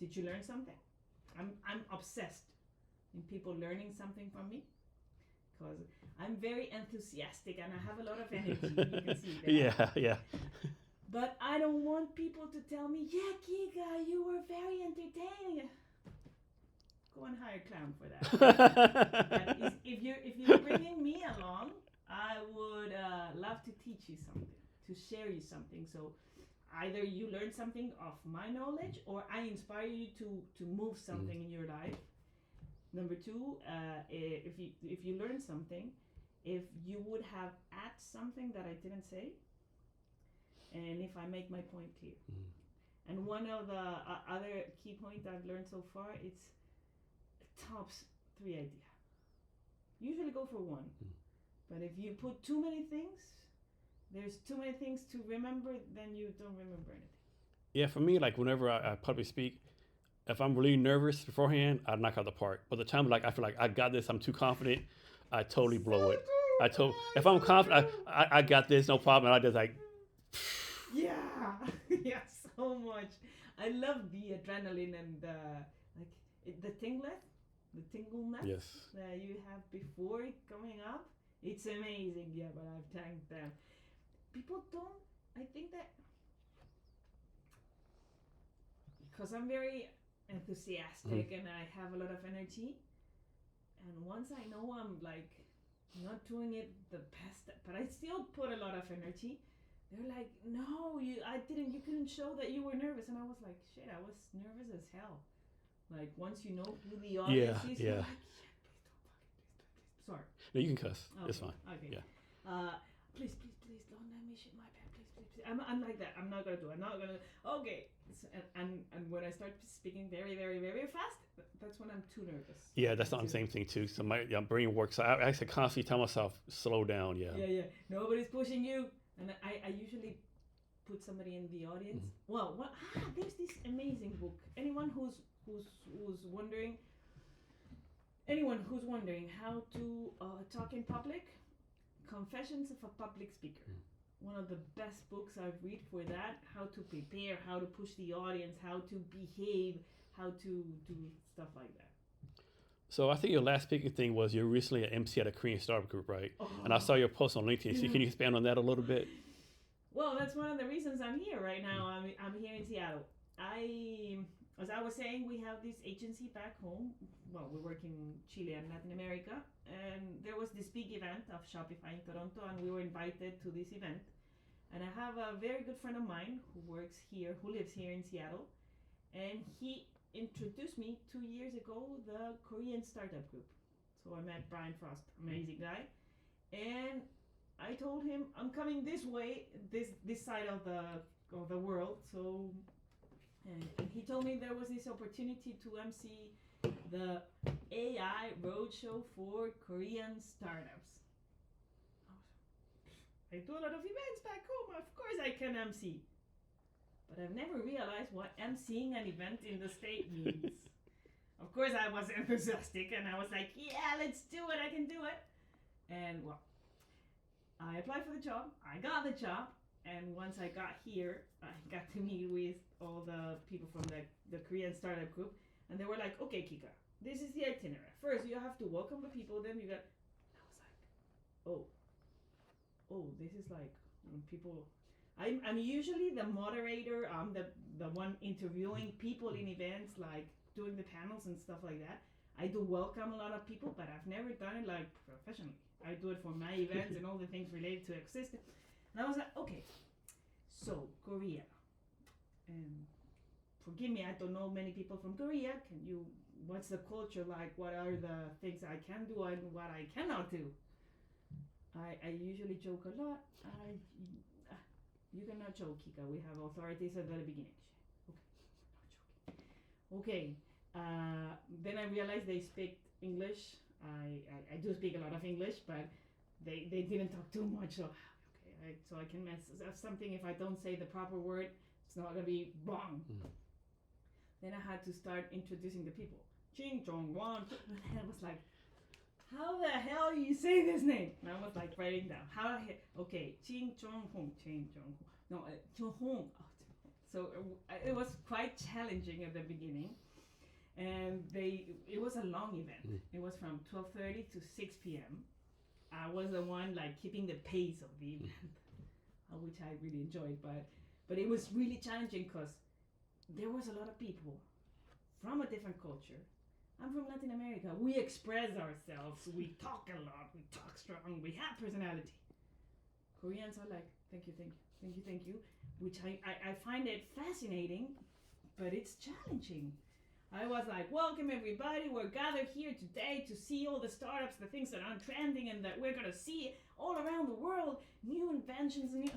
Did you learn something? I'm obsessed in people learning something from me because I'm very enthusiastic and I have a lot of energy. You can see that. Yeah, yeah. But I don't want people to tell me, yeah, Kika, you were very entertaining. Go and hire a clown for that. But if you're bringing me along, I would love to teach you something, to share you something. So either you learn something of my knowledge, or I inspire you to move something in your life. Number two, if you learn something, if you would have add something that I didn't say, and if I make my point clear. And one of the other key points I've learned so far, it's tops 3 idea. Usually go for one, but if you put too many things, there's too many things to remember, then you don't remember anything. Yeah, for me, like whenever I publicly speak, if I'm really nervous beforehand, I knock out the park. But the time like I feel like I got this, I'm too confident, I totally blow it. If I'm confident, I got this, no problem. And I just like, yeah, yeah, so much. I love the adrenaline and the tingleness yes. that you have before it coming up. It's amazing, yeah. But I've tanked them. People don't. I think that because I'm very enthusiastic and I have a lot of energy, and once I know I'm like not doing it the best, but I still put a lot of energy. They're like, no, you couldn't show that you were nervous. And I was like, shit, I was nervous as hell. Like, once you know who the audience is, you're like, shit, please don't. Sorry. No, you can cuss. Okay. It's fine. Okay. Yeah. Please, don't let me shit my pants. Please. I'm like that. I'm not gonna do it. I'm not gonna. Okay. And when I start speaking very, very, very fast, that's when I'm too nervous. Yeah, that's not the same thing too. So my brain works. I actually constantly tell myself, slow down. Yeah. Yeah. Nobody's pushing you. And I usually put somebody in the audience. Well, there's this amazing book. Anyone who's wondering how to talk in public, Confessions of a Public Speaker. One of the best books I've read for that. How to prepare, how to push the audience, how to behave, how to do stuff like that. So I think your last speaking thing was you're recently an MC at a Korean startup group, right? Oh. And I saw your post on LinkedIn. So can you expand on that a little bit? Well, that's one of the reasons I'm here right now. I'm here in Seattle. As I was saying, we have this agency back home. Well, we work in Chile and Latin America, and there was this big event of Shopify in Toronto, and we were invited to this event. And I have a very good friend of mine who lives here in Seattle, and he introduced me 2 years ago the Korean startup group. So I met Brian Frost, amazing guy, and I told him I'm coming this way, this side of the world. So and he told me there was this opportunity to MC the AI roadshow for Korean startups. I do a lot of events back home. Of course I can MC. But I've never realized what emceeing an event in the state means. Of course I was enthusiastic and I was like, yeah, let's do it, I can do it. And well, I applied for the job, I got the job, and once I got here, I got to meet with all the people from the Korean startup group, and they were like, okay, Kika, this is the itinerary. First, you have to welcome the people, then you got... I was like, oh, this is like people... I'm usually the moderator. I'm the one interviewing people in events, like doing the panels and stuff like that. I do welcome a lot of people, but I've never done it like professionally. I do it for my events and all the things related to Exist. And I was like, okay, so Korea. And forgive me, I don't know many people from Korea. What's the culture like? What are the things I can do and what I cannot do? I usually joke a lot. You cannot joke, Kika. We have authorities at the beginning. Okay. Then I realized they speak English. I do speak a lot of English, but they didn't talk too much. So okay, so I can mess up something if I don't say the proper word. It's not gonna be wrong. Then I had to start introducing the people. Ching Chong Wan. And I was like, how the hell you say this name? And I was like writing down. Okay, Ching Chong Hong. No, Chong Hong. So it was quite challenging at the beginning, and it was a long event. It was from 12:30 to 6 p.m. I was the one like keeping the pace of the event, which I really enjoyed. But it was really challenging because there was a lot of people from a different culture. I'm from Latin America. We express ourselves. We talk a lot. We talk strong. We have personality. Koreans are like, thank you, thank you, thank you, thank you, which I find it fascinating, but it's challenging. I was like, welcome everybody. We're gathered here today to see all the startups, the things that are trending and that we're going to see all around the world, new inventions. And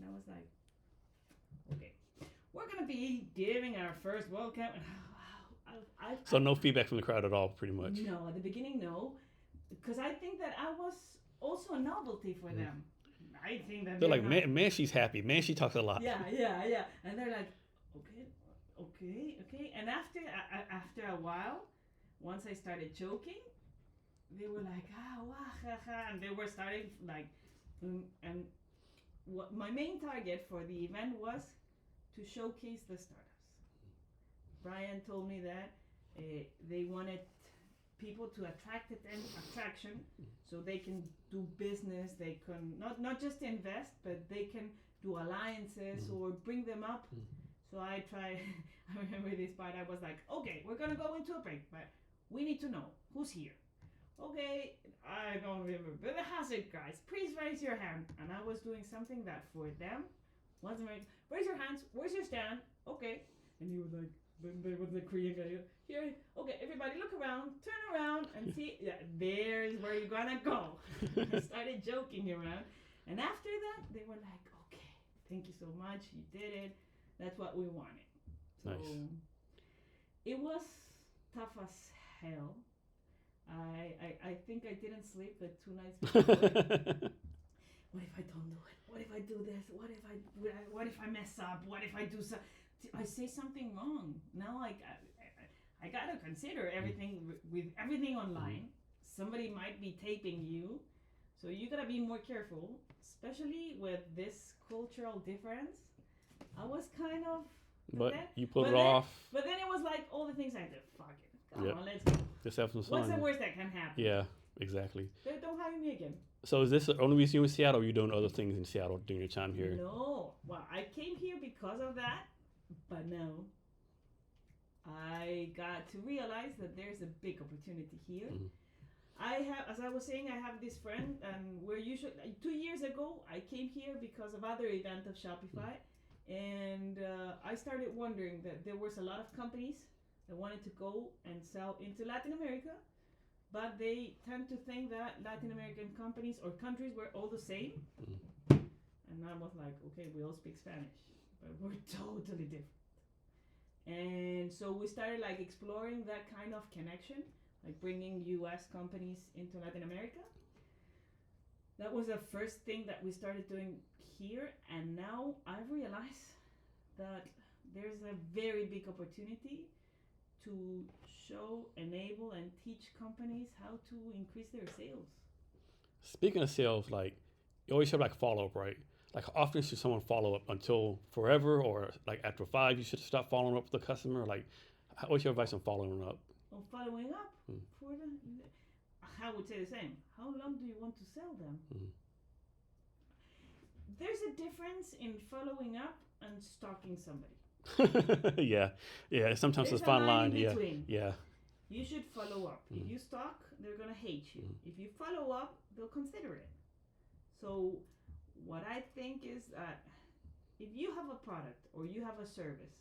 I was like, okay, we're going to be giving our first welcome. So no feedback from the crowd at all, pretty much. No, at the beginning, no, because I think that I was also a novelty for them. I think that they're like, man, she's happy. Man, she talks a lot. Yeah. And they're like, okay. And after a while, once I started joking, they were like, and they were starting like, and what my main target for the event was to showcase the startups. Brian told me that they wanted people to attraction, so they can do business. They can not just invest, but they can do alliances or bring them up. So I remember this part. I was like, okay, we're gonna go into a break, but we need to know who's here. Okay, I don't remember, but the hazard guys, please raise your hand. And I was doing something that for them wasn't right. Raise your hands. Where's your stand? Okay, and he was like. There was the Korean guy here. Okay, everybody look around, turn around and see. Yeah, there's where you're gonna go. I started joking around. And after that, they were like, okay, thank you so much. You did it. That's what we wanted. So nice. It was tough as hell. I think I didn't sleep the 2 nights before. What if I don't do it? What if I do this? What if I mess up? What if I do so? I say something wrong. Now I gotta consider everything with everything online. Somebody might be taping you, so you gotta be more careful, especially with this cultural difference. I was kind of. But you pulled it off. But then it was like all the things I did. Fuck it. Come on, let's go. Just have some fun. What's the worst that can happen? Yeah, exactly. Don't hire me again. So is this the only reason you're in Seattle, or are you doing other things in Seattle during your time here? No. Well, I came here because of that. But no, I got to realize that there's a big opportunity here. As I was saying, I have this friend, and we're usually 2 years ago. I came here because of other event of Shopify, and I started wondering that there was a lot of companies that wanted to go and sell into Latin America, but they tend to think that Latin American companies or countries were all the same. And I was like, okay, we all speak Spanish. But we're totally different. And so we started like exploring that kind of connection, like bringing US companies into Latin America. That was the first thing that we started doing here. And now I've realized that there's a very big opportunity to show, enable, and teach companies how to increase their sales. Speaking of sales, like you always have like follow-up, right? Like how often should someone follow up? Until forever, or like after 5 you should stop following up with the customer? Like what's your advice on following up? On following up for them, I would say the same. How long do you want to sell them? There's a difference in following up and stalking somebody. yeah. Sometimes there's it's fine line. Yeah. You should follow up. If you stalk, they're gonna hate you. If you follow up, they'll consider it. So what I think is that if you have a product or you have a service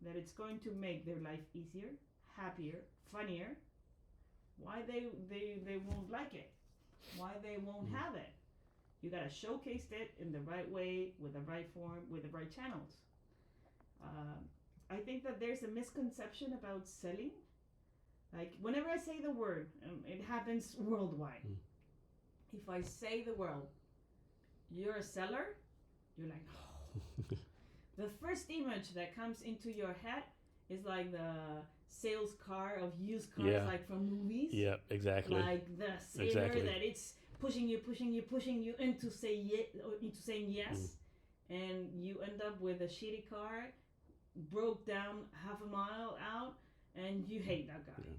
that it's going to make their life easier, happier, funnier, why they won't like it? Why they won't have it? You gotta showcase it in the right way, with the right form, with the right channels. I think that there's a misconception about selling. Like whenever I say the word, it happens worldwide. If I say the word, you're a seller, you're like, oh. The first image that comes into your head is like the sales car of used cars, like from movies. Yeah, exactly. Like the seller that it's pushing you into saying yes. and you end up with a shitty car, broke down half a mile out, and you hate that guy. Yeah.